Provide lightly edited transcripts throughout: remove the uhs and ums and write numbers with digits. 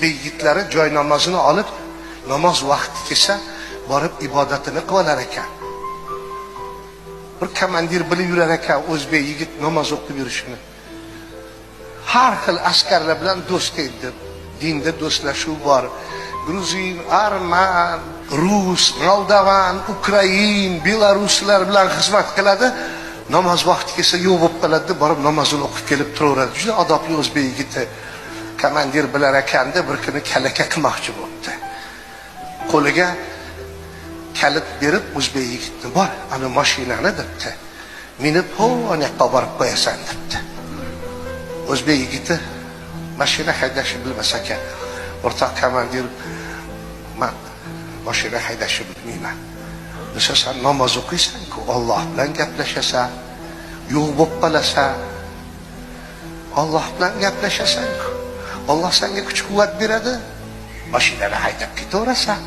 o'zbek yigitlari joy namozini olib, namoz vaqti kelsa borib ibodatini qilar ekan. Bir komandir bilib yurar ekan o'zbek yigit namoz o'qib yurishini. Har xil askarlar bilan do'st edi. Dinda do'stlashuv bor. Gruzin, arman, rus, moldovan, ukrain, belaruslar bilan xizmat qiladi. Namoz vaqti kelsa yo'q bo'lib qoladi, borib namozini o'qib kelib turaveradi. Juda odobli o'zbek yigiti. Komandir bilar ekanda bir kuni kalaka qilmoqchi bo'ldi. Qo'liga kalit berib o'zbek yigitni bor, ana mashinani debdi. Minib ana yoqqa borib qo'yasan debdi. O'zbek yigiti mashina haydashni bilmas ekan. O'rtoq komandir, men mashina haydashni bilmayman. Desa sen namoz o'qiysan-ku, Alloh bilan gaplashasan, yo'q bo'lib qolasan. Alloh bilan gaplashasan-ku. Alloh senga kuch-quvvat beradi. Mashinani haydab ketaverasan.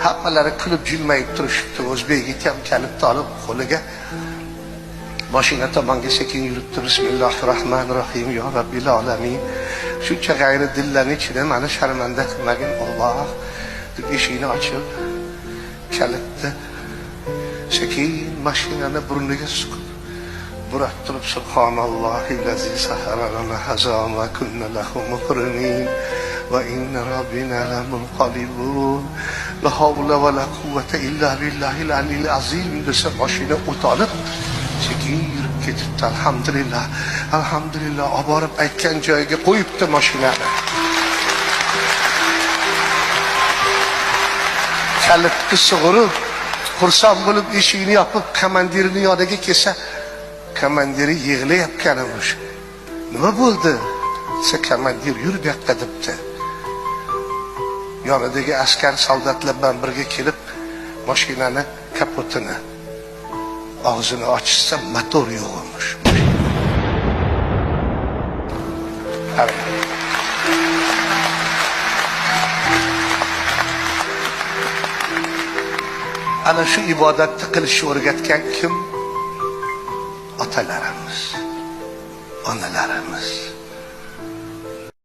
Hammalari kulib jilmayib turishibdi. O'zbek yigit ham kalitni olib qo'liga mashina tomonga sekin yuribdi. Bismillahirrohmanirrohim, yo Robbil alamin. Shuncha g'ayri dillarning ichida meni sharmanda qilmagin Alloh. deb eshikni ochib, kalitni sekin mashinani burniga suqib burab turib, subhanallohillazi sahara lana haza ma kunna lahu muqrinin va inna robbina lamunqalibun la havla va la quvvata illa billahil aliyil azim desa mashina o'tolib sekin yurib ketibdi. Alhamdulillah, alhamdulillah, olib borib aytgan joyiga qo'yibdi mashinani. Kalitni sug'urib, xursand bo'lib eshikni yopib komandirning yoniga kelsa, komandiri yig'layotgan emish. Nima bo'ldi? Desa, komandir yur bu yoqqa debdi. Yonidagi askar soldatlar bilan birga kelib mashinani kapotini og'zini ochsa motor yo'q emish. Ana shu ibodatni qilishni o'rgatgan kim? Otalarimiz, onalarimiz.